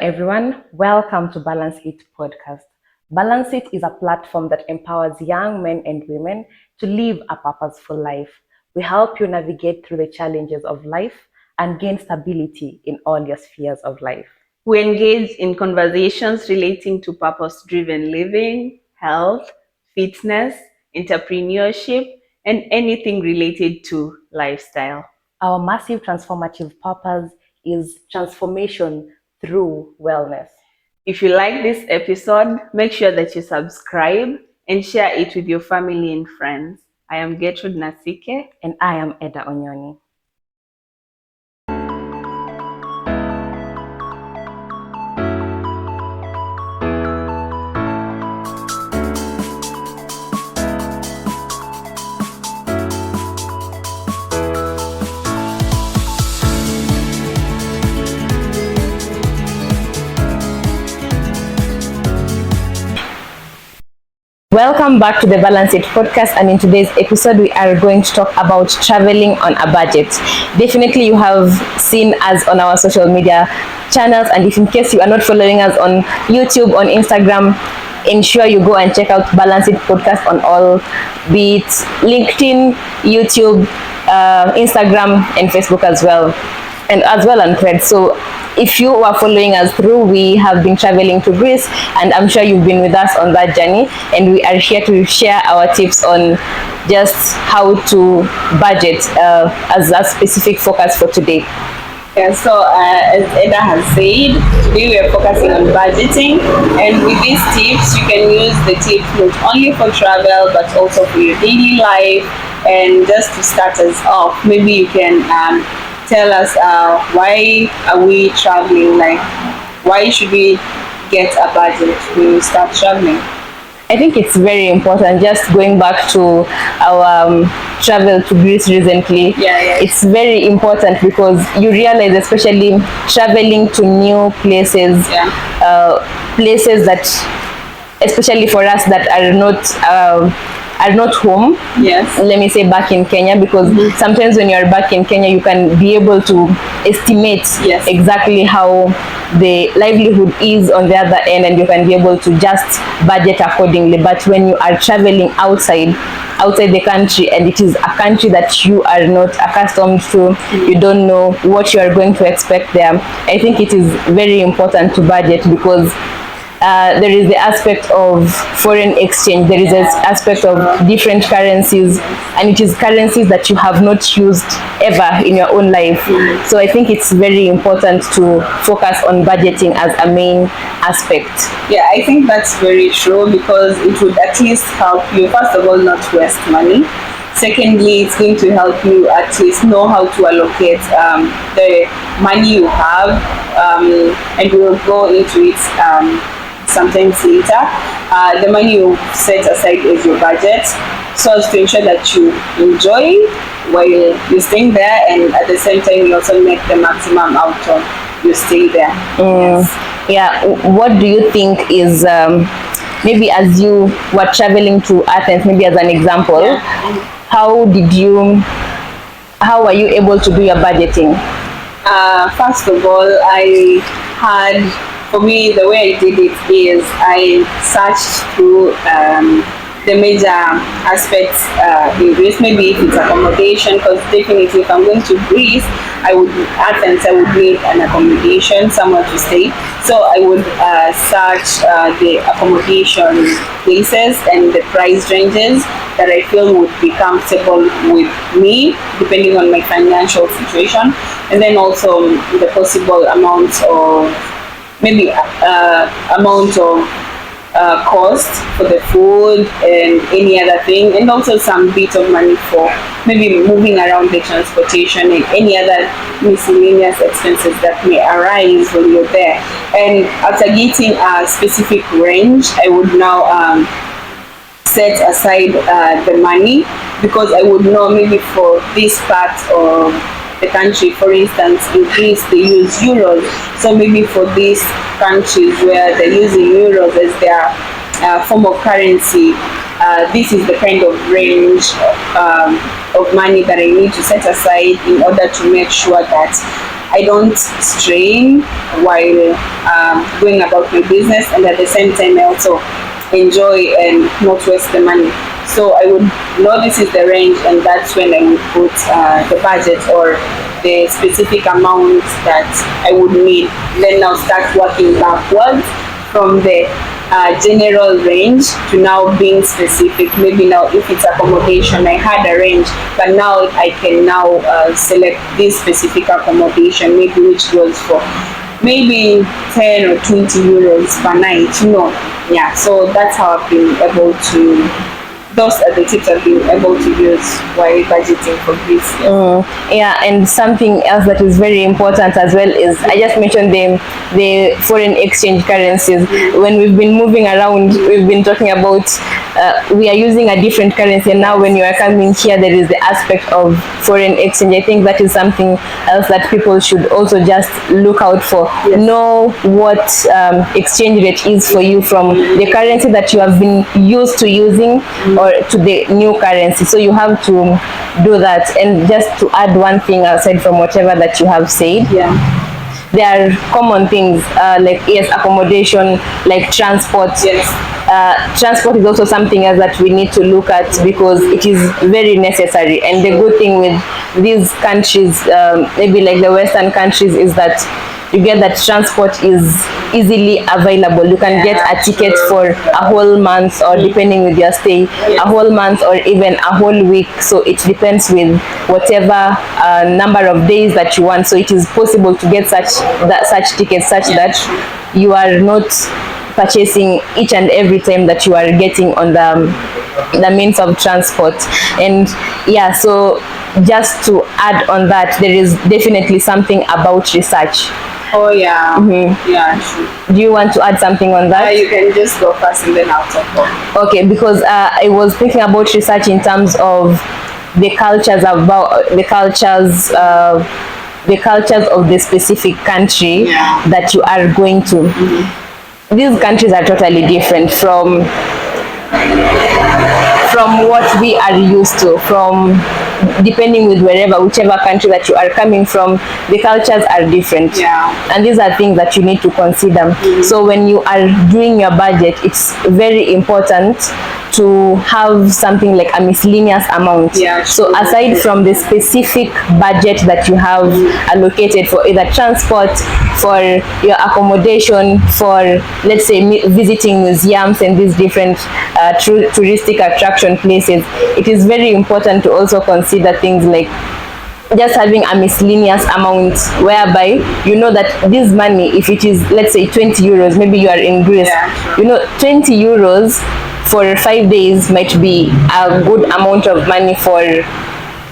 everyone. Welcome to Balance It podcast. Balance It is a platform that empowers young men and women to live a purposeful life. We help you navigate through the challenges of life and gain stability in all your spheres of life. We engage in conversations relating to purpose-driven living, health, fitness, entrepreneurship, and anything related to lifestyle. Our massive transformative purpose is transformation through wellness. If you like this episode, make sure that you subscribe and share it with your family and friends. I am Gertrude Nasike. And I am Eda Onyoni. Welcome back to the Balance It podcast, and in today's episode we are going to talk about traveling on a budget. Definitely you have seen us on our social media channels, and if in case you are not following us on YouTube, on Instagram, ensure you go and check out Balance It podcast on all, be it LinkedIn, YouTube, Instagram and Facebook as well on Threads. So if you are following us through, we have been traveling to Greece, and I'm sure you've been with us on that journey, and we are here to share our tips on just how to budget as a specific focus for today. Yeah, so as Eda has said, today we are focusing on budgeting, and with these tips you can use the tips not only for travel but also for your daily life. And just to start us off, maybe you can tell us why are we traveling? Like, why should we get a budget when we start traveling? I think it's very important. Just going back to our travel to Greece recently, it's very important because you realize, especially traveling to new places, places that, especially for us that are not home. Yes. Let me say back in Kenya, because sometimes when you're back in Kenya, you can be able to estimate exactly how the livelihood is on the other end, and you can be able to just budget accordingly. But when you are traveling outside the country, and it is a country that you are not accustomed to, you don't know what you are going to expect there, I think it is very important to budget, because there is the aspect of foreign exchange, there is an aspect of different currencies, and it is currencies that you have not used ever in your own life. So I think it's very important to focus on budgeting as a main aspect. Yeah, I think that's very true, because it would at least help you, first of all, not waste money. Secondly, it's going to help you at least know how to allocate the money you have, and we will go into it sometimes later. The money you set aside as your budget, so as to ensure that you enjoy while you're staying there, and at the same time you also make the maximum out of your stay there. Yeah, what do you think is maybe as you were traveling to Athens, maybe as an example, how were you able to do your budgeting? First of all, for me, the way I did it is I searched through the major aspects in Greece. Maybe if it's accommodation, because definitely if I'm going to Greece, Athens, I would need an accommodation, somewhere to stay. So I would search the accommodation places and the price ranges that I feel would be comfortable with me, depending on my financial situation, and then also the possible amount of cost for the food and any other thing, and also some bit of money for maybe moving around, the transportation and any other miscellaneous expenses that may arise when you're there. And after getting a specific range, I would now set aside the money, because I would know maybe for this part of the country, for instance, in Greece they use euros, so maybe for these countries where they're using euros as their form of currency, this is the kind of range of money that I need to set aside in order to make sure that I don't strain while going about my business, and at the same time I also enjoy and not waste the money. So I would know this is the range, and that's when I would put the budget or the specific amount that I would need. Then now start working backwards from the general range to now being specific. Maybe now if it's accommodation, I had a range, but now I can now select this specific accommodation, maybe which goes for maybe 10 or 20 euros per night, Yeah, so that's how I've been able to, those are the tips I've been able to use while budgeting for Greece. Yeah, and something else that is very important as well is, I just mentioned the foreign exchange currencies. When we've been moving around, we've been talking about we are using a different currency, and now when you are coming here, there is the aspect of foreign exchange. I think that is something else that people should also just look out for. Yes. Know what exchange rate is for you from the currency that you have been used to using, or to the new currency. So you have to do that. And just to add one thing aside from whatever that you have said, there are common things like, yes, accommodation, like transport. Yes. Transport is also something else that we need to look at, because it is very necessary. And the good thing with these countries, maybe like the Western countries, is that you get that transport is easily available. You can get a ticket for a whole month, or depending with your stay, a whole month or even a whole week. So it depends with whatever number of days that you want. So it is possible to get such tickets, such that you are not purchasing each and every time that you are getting on the means of transport. And yeah, so just to add on that, there is definitely something about research. Oh yeah. Yeah, sure. Do you want to add something on that? You can just go first and then I'll talk. Okay, because I was thinking about research in terms of the cultures of the specific country that you are going to. These countries are totally different from what we are used to, from depending with whichever country that you are coming from, the cultures are different. And these are things that you need to consider. So when you are doing your budget, it's very important to have something like a miscellaneous amount. So aside from the specific budget that you have allocated for either transport, for your accommodation, for, let's say, visiting museums and these different touristic attraction places, it is very important to also consider things like just having a miscellaneous amount, whereby you know that this money, if it is, let's say, 20 euros, maybe you are in Greece, 20 euros for 5 days might be a good amount of money for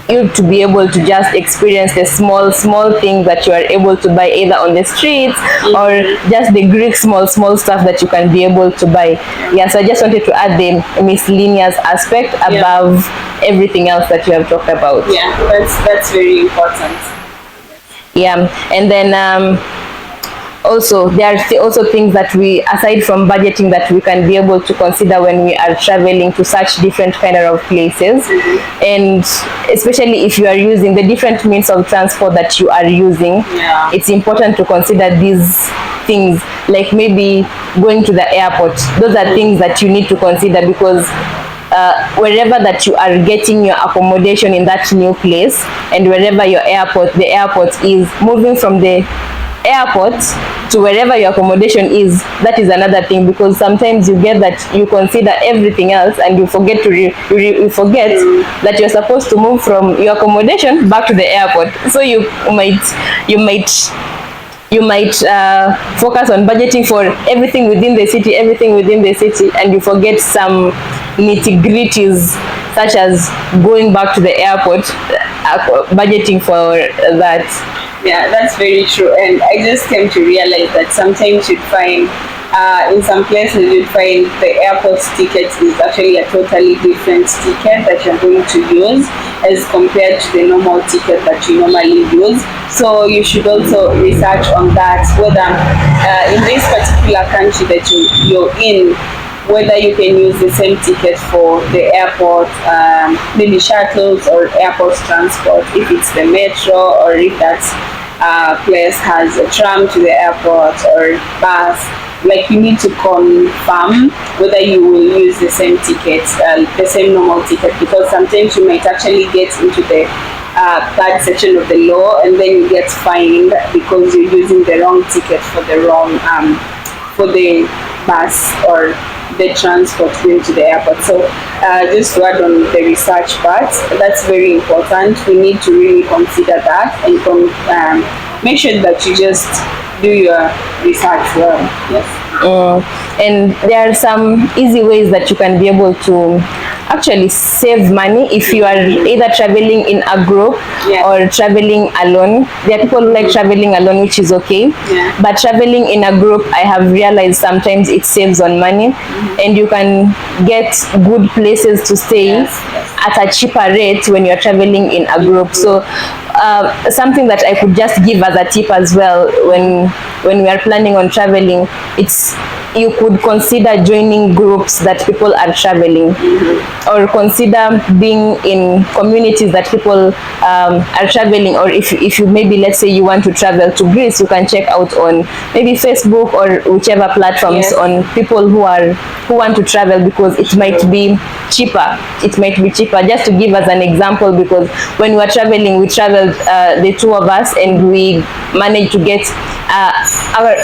you to be able to just experience the small things that you are able to buy either on the streets, or just the Greek small stuff that you can be able to buy. So I just wanted to add the miscellaneous aspect above everything else that you have talked about. That's very important. And then also there are also things that we, aside from budgeting, that we can be able to consider when we are traveling to such different kind of places. And especially if you are using the different means of transport that you are using, it's important to consider these things, like maybe going to the airport. Those are things that you need to consider, because wherever that you are getting your accommodation in that new place, and wherever the airport is, moving from the airport to wherever your accommodation is, that is another thing, because sometimes you get that you consider everything else and you forget you forget that you're supposed to move from your accommodation back to the airport. So you might focus on budgeting for everything within the city, and you forget some nitty-gritties, such as going back to the airport, budgeting for that. That's very true. And I just came to realize that sometimes you'd find in some places you'd find the airport ticket is actually a totally different ticket that you're going to use as compared to the normal ticket that you normally use. So you should also research on that, whether in this particular country that you're in, whether you can use the same ticket for the airport, maybe shuttles or airport transport, if it's the metro, or if that's place has a tram to the airport or bus, like you need to confirm whether you will use the same ticket, the same normal ticket, because sometimes you might actually get into the bad section of the law, and then you get fined because you're using the wrong ticket for the wrong for the bus or the transport going to the airport. So just to add on the research part, that's very important. We need to really consider that and make sure that you just do your research well. Yes. And there are some easy ways that you can be able to actually save money if you are either traveling in a group or traveling alone. There are people who like traveling alone, which is okay, but traveling in a group, I have realized sometimes it saves on money, and you can get good places to stay at a cheaper rate when you're traveling in a group. So something that I could just give as a tip as well, when we are planning on traveling, it's you could consider joining groups that people are traveling, or consider being in communities that people are traveling. Or if you maybe, let's say you want to travel to Greece, you can check out on maybe Facebook or whichever platforms on people who want to travel, because it might be cheaper. Just to give us an example, because when we were traveling, we traveled the two of us, and we managed to get our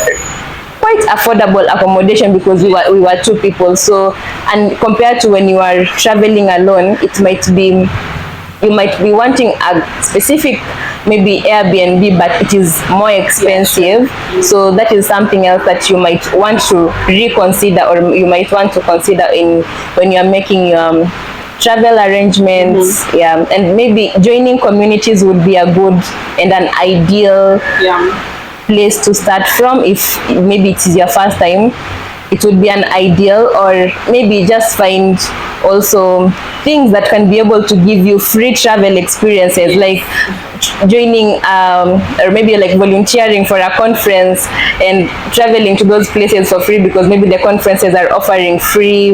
quite affordable accommodation because we were two people. So, and compared to when you are traveling alone, it might be, you might be wanting a specific maybe Airbnb, but it is more expensive. So that is something else that you might want to reconsider, or you might want to consider when you're making your travel arrangements. And maybe joining communities would be a good and an ideal place to start from. If maybe it is your first time, it would be an ideal. Or maybe just find also things that can be able to give you free travel experiences, like joining or maybe like volunteering for a conference and traveling to those places for free, because maybe the conferences are offering free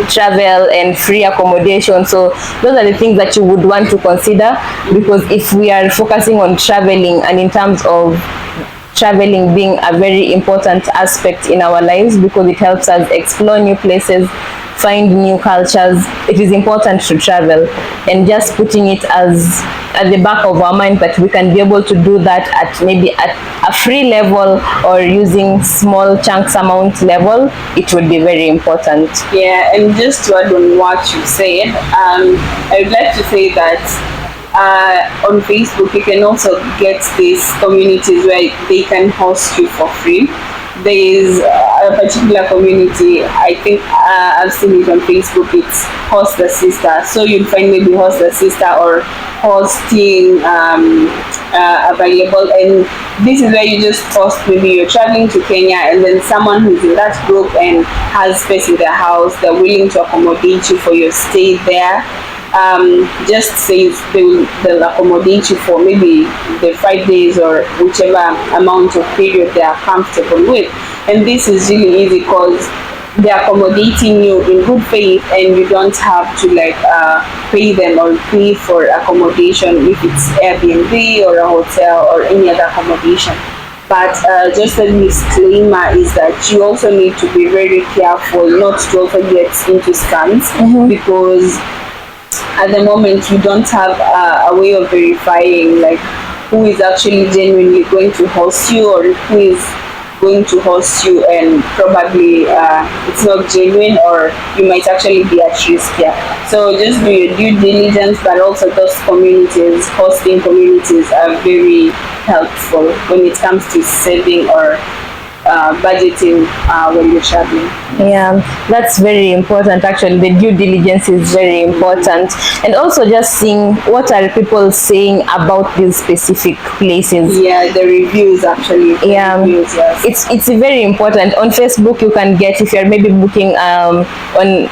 travel and free accommodation. So those are the things that you would want to consider, because if we are focusing on traveling, and in terms of traveling being a very important aspect in our lives, because it helps us explore new places, find new cultures, it is important to travel. And just putting it as at the back of our mind that we can be able to do that at maybe at a free level, or using small chunks amount level, it would be very important. And just to add on what you said, I would like to say that on Facebook you can also get these communities where they can host you for free. There is a particular community, I think I've seen it on Facebook, it's Host the Sister. So you'll find maybe Host the Sister or hosting available, and this is where you just post maybe you're traveling to Kenya, and then someone who's in that group and has space in their house, they're willing to accommodate you for your stay there. Just says they'll accommodate you for maybe the 5 days or whichever amount of period they are comfortable with. And this is really easy because they're accommodating you in good faith, and you don't have to like pay them or pay for accommodation if it's Airbnb or a hotel or any other accommodation. But just a disclaimer is that you also need to be very careful not to also get into scams, because at the moment you don't have a way of verifying like who is actually genuinely going to host you, or who is going to host you and probably it's not genuine, or you might actually be at risk here. So just do your due diligence, but also those communities, hosting communities, are very helpful when it comes to saving or budgeting when you're traveling. That's very important. Actually, the due diligence is very important, and also just seeing what are people saying about these specific places. The reviews actually. Reviews, it's very important. On Facebook you can get, if you're maybe booking on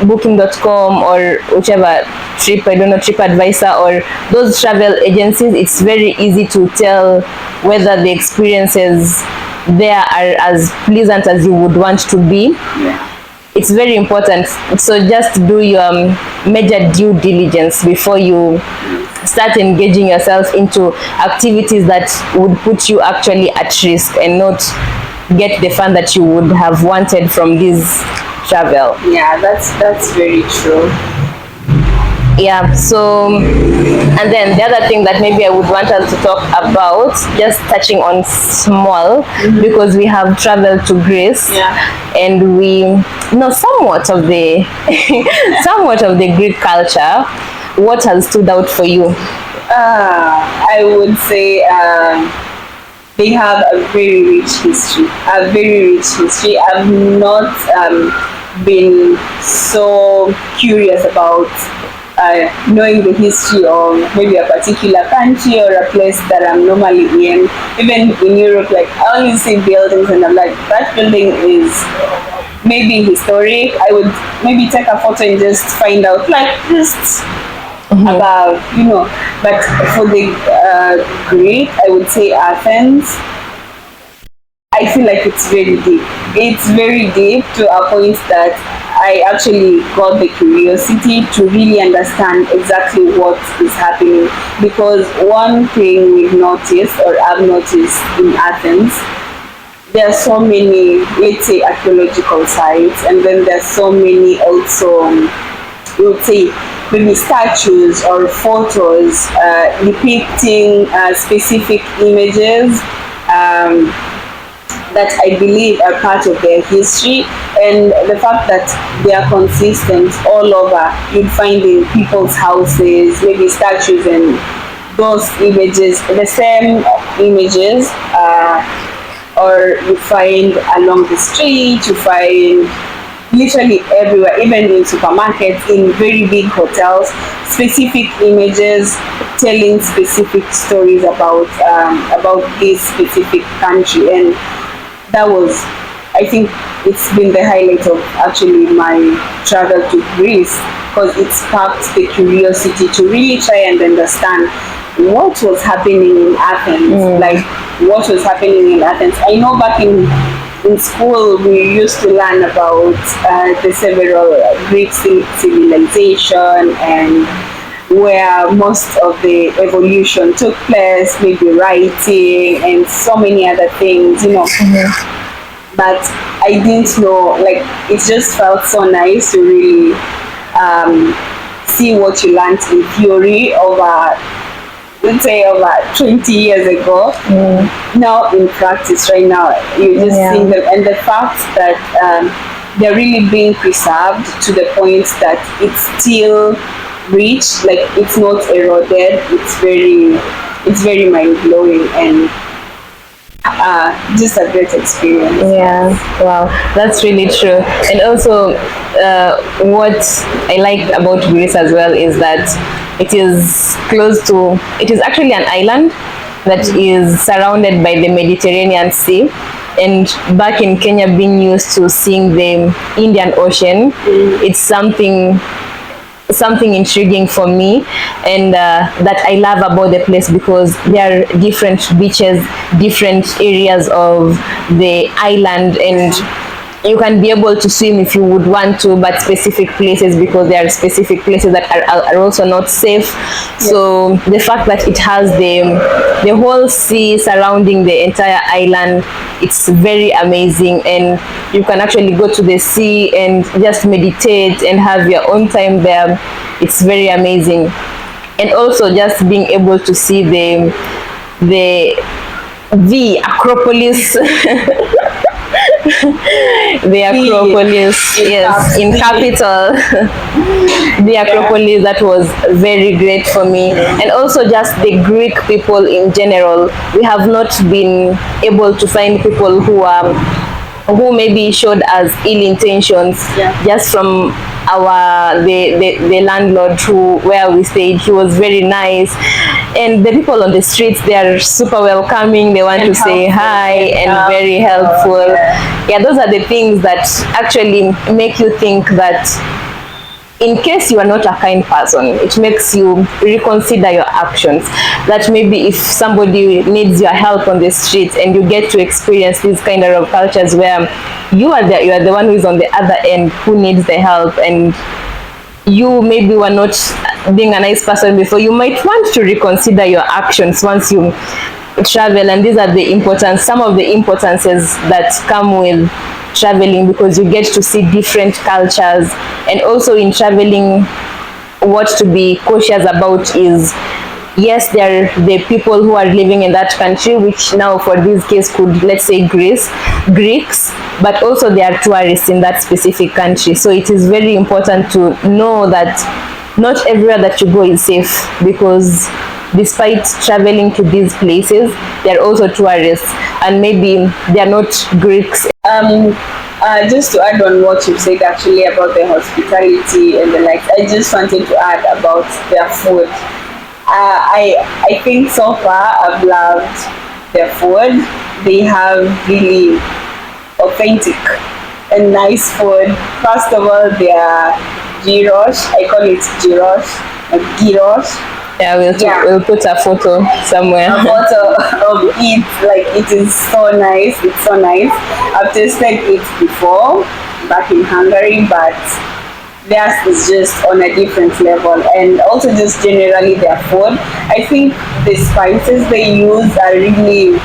booking.com or whichever TripAdvisor or those travel agencies, it's very easy to tell whether the experiences there are as pleasant as you would want to be. It's very important. So just do your major due diligence before you start engaging yourself into activities that would put you actually at risk and not get the fun that you would have wanted from this travel. Yeah, that's very true. Yeah, so, and then the other thing that maybe I would want us to talk about, just touching on small, because we have traveled to Greece, and we know somewhat of the somewhat of the Greek culture. What has stood out for you? I would say they have a very rich history. A very rich history. I've not been so curious about knowing the history of maybe a particular country or a place that I'm normally in. Even in Europe, like I only see buildings and I'm like, that building is maybe historic. I would maybe take a photo and just find out, like, just about, but for the Greek, I would say Athens. I feel like it's very deep. It's very deep to a point that I actually got the curiosity to really understand exactly what is happening. Because one thing we've noticed, or I've noticed in Athens, there are so many, let's say, archaeological sites, and then there's so many also, we would say, maybe statues or photos depicting specific images that I believe are part of their history, and the fact that they are consistent all over. You'd find in people's houses, maybe statues and those images, the same images, or you find along the street, you find literally everywhere, even in supermarkets, in very big hotels, specific images telling specific stories about this specific country. And that was, I think it's been the highlight of actually my travel to Greece, because it sparked the curiosity to really try and understand what was happening in Athens, like what was happening in Athens. I know back in school we used to learn about the several Greek civilization and where most of the evolution took place, maybe writing and so many other things, But I didn't know, like, it just felt so nice to really see what you learned in theory over, let's say, over 20 years ago. Now in practice right now, you just see them, and the fact that they're really being preserved to the point that it's still rich, like it's not eroded. It's very mind-blowing and just a great experience. Yeah, wow, that's really true. And also what I like about Greece as well is that it is actually an island that is surrounded by the Mediterranean Sea. And back in Kenya, being used to seeing the Indian Ocean, it's something intriguing for me, and that I love about the place, because there are different beaches, different areas of the island, and you can be able to swim if you would want to, but specific places, because there are specific places that are also not safe. So the fact that it has the whole sea surrounding the entire island, it's very amazing, and you can actually go to the sea and just meditate and have your own time there. It's very amazing. And also just being able to see the Acropolis the Acropolis, yes, in capital. The Acropolis, that was very great for me. And also just the Greek people in general. We have not been able to find people who maybe showed us ill intentions, just from the landlord where we stayed. He was very nice, and the people on the streets, they are super welcoming. They want to say hi and very helpful. Yeah, those are the things that actually make you think that in case you are not a kind person, it makes you reconsider your actions. That maybe if somebody needs your help on the streets and you get to experience these kind of cultures where you are the one who is on the other end who needs the help, and you maybe were not being a nice person before, you might want to reconsider your actions once you travel. And these are some of the importances that come with traveling, because you get to see different cultures. And also in traveling, what to be cautious about is, yes, there are the people who are living in that country, which now for this case could, let's say, Greeks, but also there are tourists in that specific country. So it is very important to know that not everywhere that you go is safe, because despite traveling to these places, there are also tourists, and maybe they are not Greeks. Just to add on what you said actually about the hospitality and the likes, I just wanted to add about their food. I think so far I've loved their food. They have really authentic and nice food. First of all, their gyros, I call it gyros, gyros. Yeah, we'll put a photo somewhere. A photo of it, like it is so nice. It's so nice. I've tasted it before back in Hungary, but theirs is just on a different level. And also just generally their food, I think the spices they use are really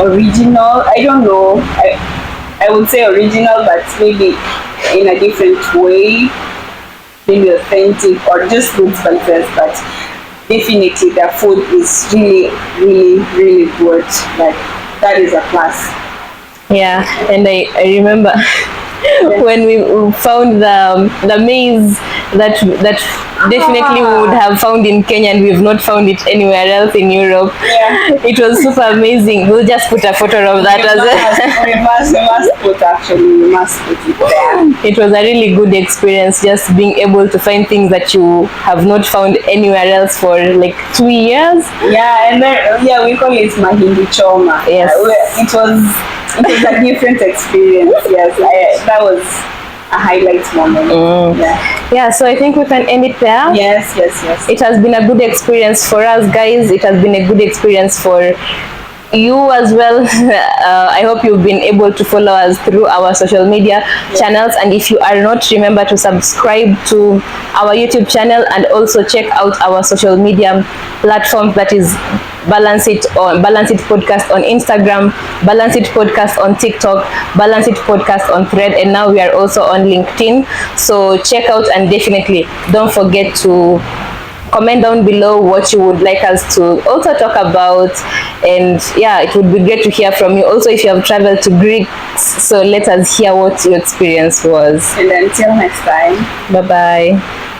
original. I don't know, I would say original, but maybe in a different way, maybe authentic or just good spices. But definitely their food is really, really, really good. Like, that is a plus. Yeah, and I remember when we found the maize that definitely we would have found in Kenya, and we've not found it anywhere else in Europe. Yeah. It was super amazing. We'll just put a photo of that as well. We must put it there. It was a really good experience, just being able to find things that you have not found anywhere else for like 2 years. Yeah, and then we call it mahindi choma. Yes. It was a different experience. Yes, that was a highlight moment. Yeah, so I think we can end it there. Yes. It has been a good experience for us, guys. It has been a good experience for you as well. I hope you've been able to follow us through our social media channels, and if you are not, remember to subscribe to our YouTube channel, and also check out our social media platforms, that is Balance It Podcast on Instagram, Balance It Podcast on TikTok, Balance It Podcast on Thread, and now we are also on LinkedIn. So check out, and definitely don't forget to comment down below what you would like us to also talk about. And yeah, it would be great to hear from you. Also, if you have traveled to Greece, so let us hear what your experience was. And until next time, bye bye.